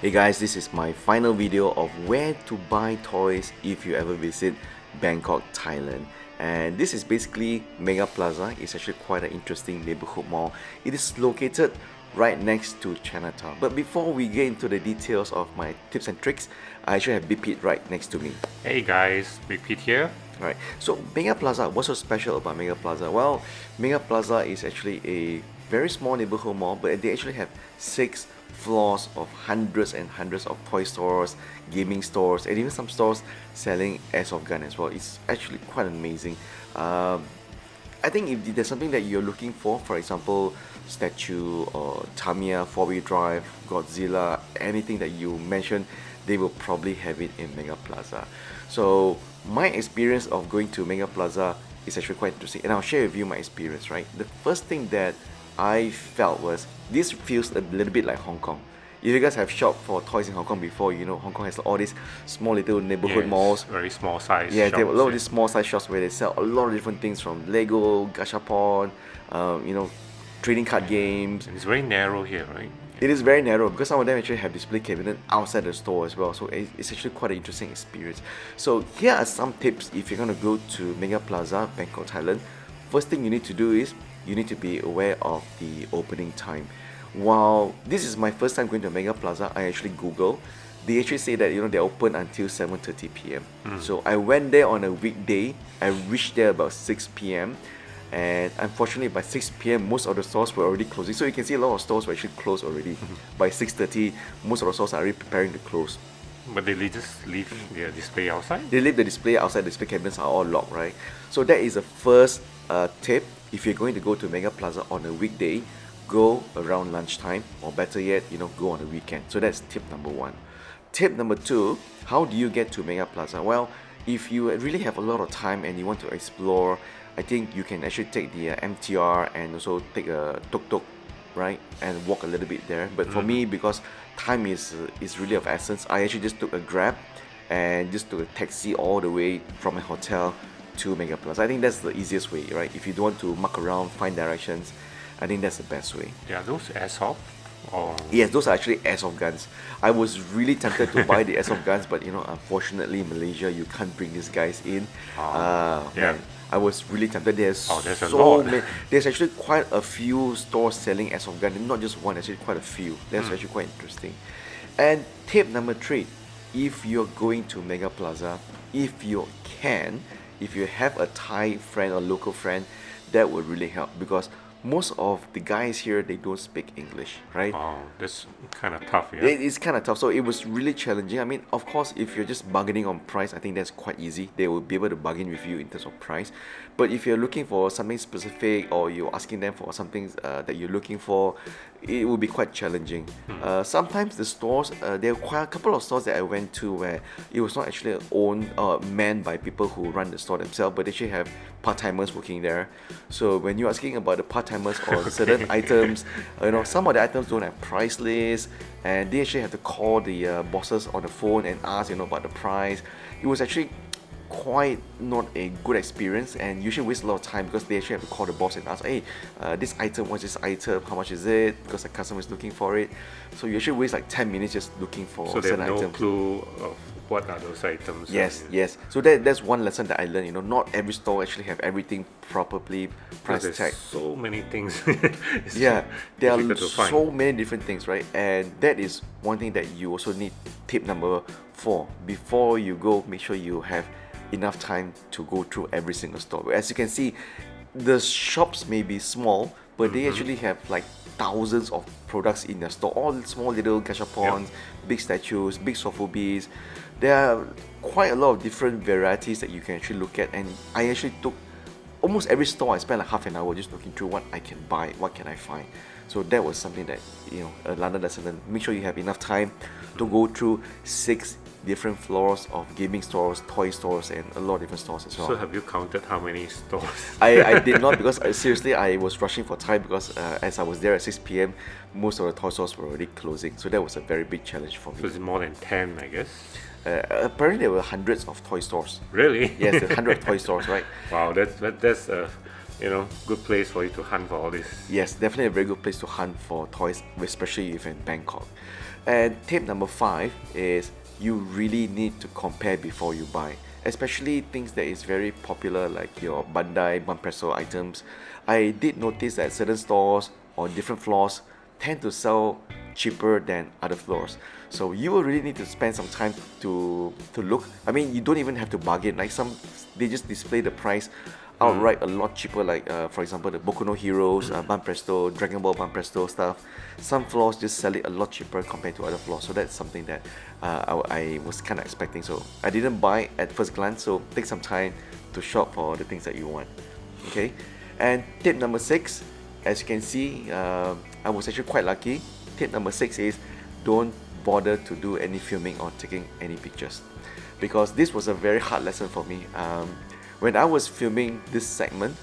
Hey guys, this is my final video of where to buy toys if you ever visit Bangkok, Thailand. And this is basically Mega Plaza. It's actually quite an interesting neighborhood mall. It is located right next to Chinatown. But before we get into the details of my tips and tricks, I actually have Big Pete right next to me. Hey guys, Big Pete here. Right. So Mega Plaza, what's so special about Mega Plaza? Well, Mega Plaza is actually a very small neighborhood mall, but they actually have 6 floors of hundreds and hundreds of toy stores, gaming stores, and even some stores selling airsoft gun as well. It's actually quite amazing. I think if there's something that you're looking for example, statue or Tamiya 4-wheel drive, Godzilla, anything that you mentioned, they will probably have it in Mega Plaza. So my experience of going to Mega Plaza is actually quite interesting, and I'll share with you my experience, right? The first thing that I felt was this feels a little bit like Hong Kong. If you guys have shopped for toys in Hong Kong before, you know Hong Kong has all these small little neighborhood malls. Very small size. Yeah, shops, they have a lot of these small size shops where they sell a lot of different things from Lego, Gashapon, trading card games. And it's very narrow here, right? It is very narrow because some of them actually have display cabinet outside the store as well. So it's actually quite an interesting experience. So here are some tips if you're going to go to Mega Plaza, Bangkok, Thailand. First thing you need to do is you need to be aware of the opening time. While this is my first time going to Mega Plaza, I actually Google. They actually say that they're open until 7:30 p.m. So I went there on a weekday. I reached there about 6 p.m. and unfortunately by 6 p.m. most of the stores were already closing. So you can see a lot of stores were actually closed already. By 6:30 most of the stores are already preparing to close. But they just leave their display outside? They leave the display outside. The display cabinets are all locked, right? So that is the first tip. If you're going to go to Mega Plaza on a weekday, go around lunchtime, or better yet, go on a weekend. So that's tip number 1. Tip number 2, how do you get to Mega Plaza? Well, if you really have a lot of time and you want to explore, I think you can actually take the MTR and also take a tuk-tuk, right, and walk a little bit there. But for me, because time is really of essence, I actually just took a Grab and just took a taxi all the way from my hotel to Mega Plaza. I think that's the easiest way, right? If you don't want to muck around, find directions, I think that's the best way. Yeah, those airsoft? Or... Yes, those are actually airsoft guns. I was really tempted to buy the airsoft guns, but unfortunately, Malaysia, you can't bring these guys in. Yeah. Man, I was really tempted. There's there's a lot. There's actually quite a few stores selling airsoft guns, not just one. Actually, quite a few. That's actually quite interesting. And tip number 3, if you're going to Mega Plaza, if you have a Thai friend or local friend, that would really help, because most of the guys here, they don't speak English, right? Oh, that's kind of tough, yeah? It's kind of tough, so it was really challenging. I mean, of course, if you're just bargaining on price, I think that's quite easy. They will be able to bargain with you in terms of price. But if you're looking for something specific, or you're asking them for something that you're looking for, it will be quite challenging. Sometimes the stores, there are quite a couple of stores that I went to where it was not actually owned or manned by people who run the store themselves, but they actually have part-timers working there. So when you're asking about the part-timers on certain items, some of the items don't have price lists, and they actually have to call the bosses on the phone and ask about the price. It was actually quite not a good experience, and you should waste a lot of time because they actually have to call the boss and ask, hey, this item, what's this item, how much is it, because the customer is looking for it. So you actually waste like 10 minutes just looking for certain items. So they have no clue of what are those items. Yes. So that's one lesson that I learned. Not every store actually have everything properly price tagged. So many things. Yeah, there are to find. so many different things, right? And that is one thing that you also need. Tip number 4, before you go, make sure you have enough time to go through every single store. As you can see, the shops may be small, but they actually have like thousands of products in their store, all small little gashapons, big statues, big sofubis. There are quite a lot of different varieties that you can actually look at, and I actually took almost every store. I spent like half an hour just looking through what I can buy, what can I find. So that was something that, another lesson. Make sure you have enough time to go through 6 different floors of gaming stores, toy stores, and a lot of different stores as well. So have you counted how many stores? I did not, because seriously, I was rushing for time, because as I was there at 6 p.m, most of the toy stores were already closing. So that was a very big challenge for me. So it's more than 10, I guess? Apparently there were hundreds of toy stores. Really? Yes, there were 100 toy stores, right? Wow, that's good place for you to hunt for all this. Yes, definitely a very good place to hunt for toys, especially if in Bangkok. And tip number 5 is you really need to compare before you buy, especially things that is very popular like your Bandai, Banpresto items. I did notice that certain stores on different floors tend to sell cheaper than other floors. So you will really need to spend some time to look. I mean, you don't even have to bargain. Like some, they just display the price outright a lot cheaper. Like for example, the Boku no Heroes, Banpresto, Dragon Ball Banpresto stuff. Some floors just sell it a lot cheaper compared to other floors. So that's something that I was kind of expecting. So I didn't buy at first glance. So take some time to shop for the things that you want. Okay. And tip number 6, as you can see, I was actually quite lucky. Tip number 6 is don't bother to do any filming or taking any pictures, because this was a very hard lesson for me. When I was filming this segment,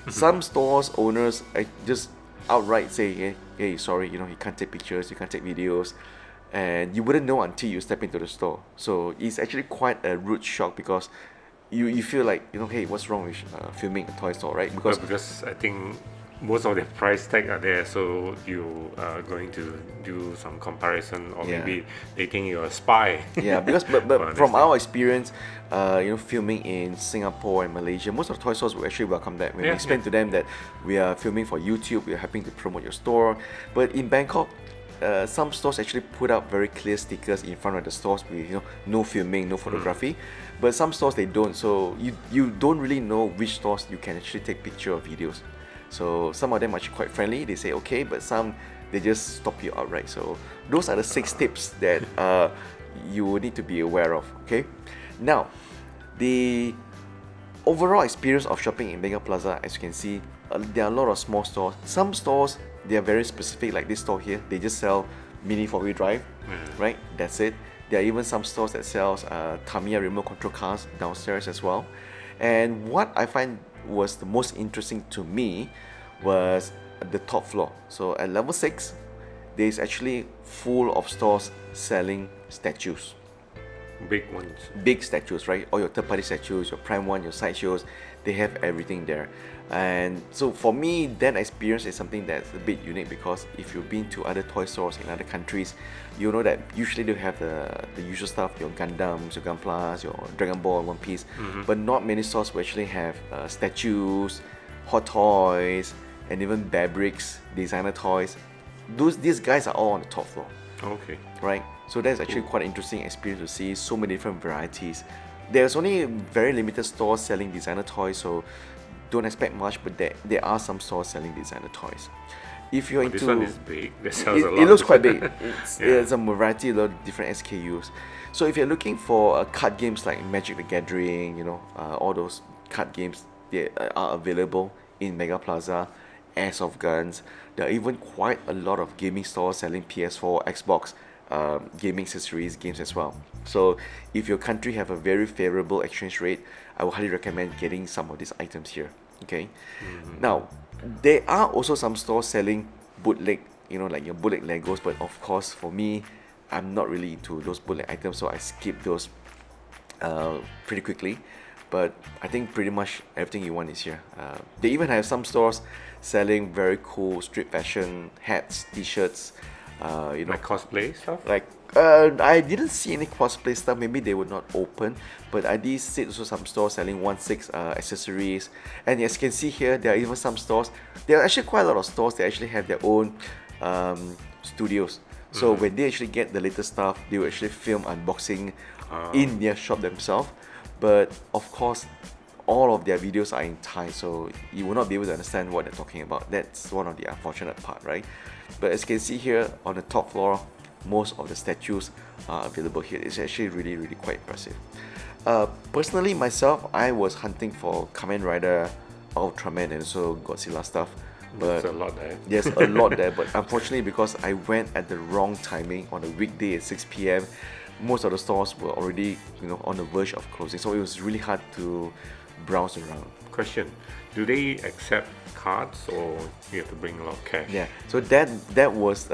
some stores owners just outright say, hey, sorry, you can't take pictures, you can't take videos, and you wouldn't know until you step into the store. So it's actually quite a rude shock, because you feel like, hey, what's wrong with filming a toy store, right? Because I think most of the price tag are there, so you are going to do some comparison, or Yeah. maybe they think you're a spy. Yeah, because but from our experience, filming in Singapore and Malaysia, most of the toy stores will actually welcome that when we Yeah, explain to them that we are filming for YouTube, we are helping to promote your store. But in Bangkok, some stores actually put up very clear stickers in front of the stores with no filming, no photography. But some stores they don't, so you don't really know which stores you can actually take picture or videos. So some of them are actually quite friendly, they say okay, but some they just stop you outright. So those are the 6 tips that you will need to be aware of. Okay, now the overall experience of shopping in Mega Plaza, as you can see, there are a lot of small stores. Some stores they are very specific, like this store here, they just sell mini 4-wheel drive, right? That's it. There are even some stores that sells Tamiya remote control cars downstairs as well. And what I find was the most interesting to me was the top floor. So at level 6, there's actually full of stores selling statues. Big ones. Big statues, right? All your third-party statues, your prime one, your sideshows, they have everything there. And so for me, that experience is something that's a bit unique, because if you've been to other toy stores in other countries, you know that usually they have the usual stuff, your Gundams, your Gunplas, your Dragon Ball, One Piece, but not many stores will actually have statues, hot toys, and even Bear Bricks, designer toys. These guys are all on the top floor. Okay. Right? So that's actually quite an interesting experience to see so many different varieties. There's only very limited stores selling designer toys, so don't expect much, but there are some stores selling designer toys. If you're into This one is big. That sells a lot. it looks quite big. Yeah. There's a variety, a lot of different SKUs. So if you're looking for card games like Magic the Gathering, all those card games, they are available in Mega Plaza. Airsoft guns. There are even quite a lot of gaming stores selling PS4, Xbox, gaming accessories, games as well. So if your country have a very favorable exchange rate, I would highly recommend getting some of these items here. Okay. Now, there are also some stores selling bootleg, like your bootleg Legos, but of course for me, I'm not really into those bootleg items, so I skip those pretty quickly. But I think pretty much everything you want is here. They even have some stores selling very cool street fashion hats, t-shirts, Like cosplay stuff? like I didn't see any cosplay stuff. Maybe they were not open, but I did see also some stores selling 1/6 accessories. And as you can see here, there are even some stores. There are actually quite a lot of stores that actually have their own studios. So when they actually get the latest stuff, they will actually film unboxing in their shop themselves. But of course, all of their videos are in Thai, so you will not be able to understand what they're talking about. That's one of the unfortunate part, right? But as you can see here on the top floor, most of the statues are available here. It's actually really, really quite impressive. Personally, myself, I was hunting for Kamen Rider, Ultraman, and also Godzilla stuff. But There's a lot there. there's a lot there, but unfortunately, because I went at the wrong timing on a weekday at 6 p.m., most of the stores were already, on the verge of closing. So it was really hard to browse around. Question: do they accept cards, or you have to bring a lot of cash? Yeah, so that was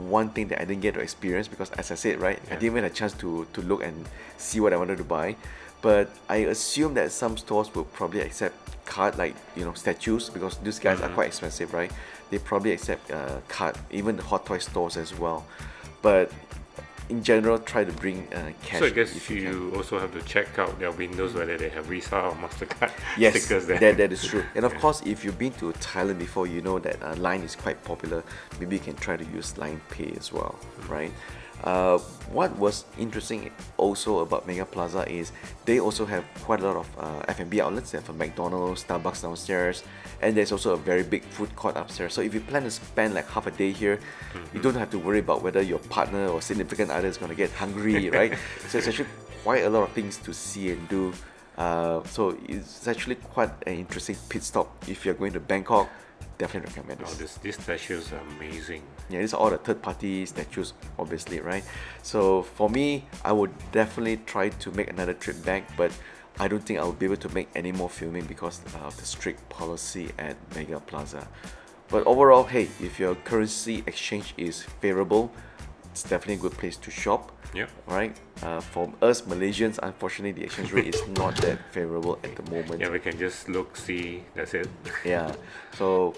one thing that I didn't get to experience, because as I said, right, I didn't even have a chance to look and see what I wanted to buy. but I assume that some stores will probably accept card, like statues, because these guys are quite expensive, right? They probably accept card, even the hot toy stores as well. But in general, try to bring cash. So I guess if you can. you also have to check out their windows whether they have Visa or Mastercard Yes, stickers there. that is true. And of course, if you've been to Thailand before, you know that Line is quite popular. Maybe you can try to use Line Pay as well, right? What was interesting also about Mega Plaza is they also have quite a lot of F&B outlets. They have a McDonald's, Starbucks downstairs, and there's also a very big food court upstairs. So if you plan to spend like half a day here, you don't have to worry about whether your partner or significant other is going to get hungry, right? So it's actually quite a lot of things to see and do. So it's actually quite an interesting pit stop if you're going to Bangkok. Definitely recommend Oh, this. these statues are amazing. Yeah, these are all the third-party statues, obviously, right? So for me, I would definitely try to make another trip back, but I don't think I will be able to make any more filming because of the strict policy at Mega Plaza. But overall, hey, if your currency exchange is favorable, it's definitely a good place to shop. Yeah. Right? For us Malaysians, unfortunately, the exchange rate is not that favorable at the moment. Yeah, we can just look, see, that's it. Yeah, so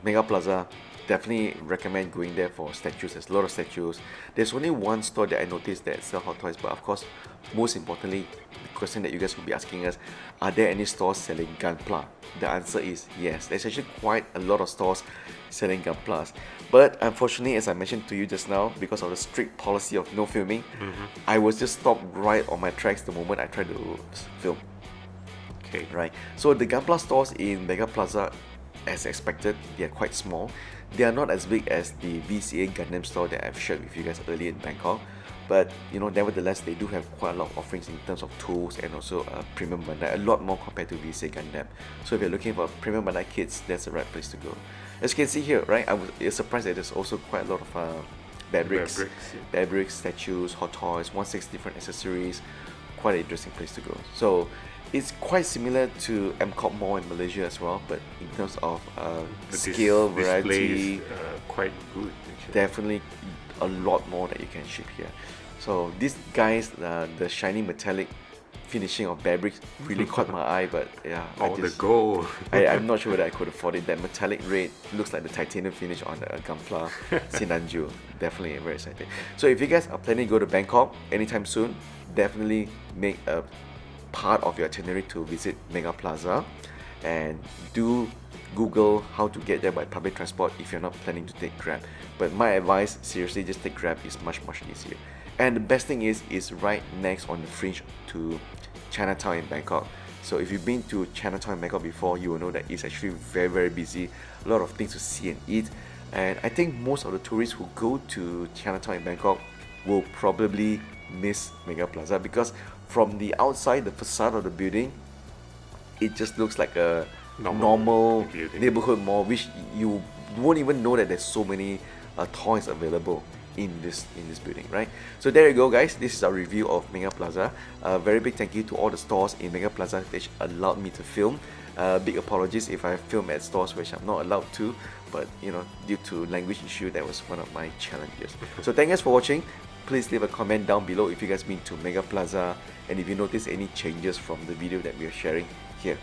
Mega Plaza, definitely recommend going there for statues. There's a lot of statues. There's only one store that I noticed that sell hot toys, but of course, most importantly, the question that you guys will be asking us, are there any stores selling gunpla? The answer is yes. There's actually quite a lot of stores selling gunplas, but unfortunately, as I mentioned to you just now, because of the strict policy of no filming, I was just stopped right on my tracks the moment I tried to film. Okay. Right, so the gunpla stores in Mega Plaza, as expected, they are quite small. They are not as big as the VCA Gundam store that I've shared with you guys earlier in Bangkok, but nevertheless, they do have quite a lot of offerings in terms of tools and also premium Bandai, a lot more compared to VCA Gundam. So if you're looking for premium Bandai kits, that's the right place to go. As you can see here, right, I was surprised that there's also quite a lot of bad bricks, bad bricks, statues, hot toys, 1/6 different accessories. Quite an interesting place to go. So it's quite similar to MCOP Mall in Malaysia as well, but in terms of But scale, this variety, place, quite good actually. definitely a lot more that you can ship here. So these guys, the shiny metallic finishing of bad bricks really caught my eye, but yeah, Oh, the gold. I'm not sure whether I could afford it. That metallic red looks like the titanium finish on the Gunpla Sinanju. Definitely very excited. So if you guys are planning to go to Bangkok anytime soon, definitely make a part of your itinerary to visit Mega Plaza, and do Google how to get there by public transport if you're not planning to take Grab. But my advice, seriously, just take Grab. Is much easier. And the best thing is right next on the fringe to Chinatown in Bangkok. So if you've been to Chinatown in Bangkok before, you will know that it's actually very busy. A lot of things to see and eat. And I think most of the tourists who go to Chinatown in Bangkok will probably miss Mega Plaza, because from the outside, the facade of the building, it just looks like a normal building. neighborhood mall, which you won't even know that there's so many toys available in this building, right? So there you go, guys. This is our review of Mega Plaza. Very big thank you to all the stores in Mega Plaza which allowed me to film. Big apologies if I film at stores which I'm not allowed to, but due to language issue, that was one of my challenges. So thank you guys for watching. Please leave a comment down below if you guys been to Mega Plaza, and if you notice any changes from the video that we are sharing here.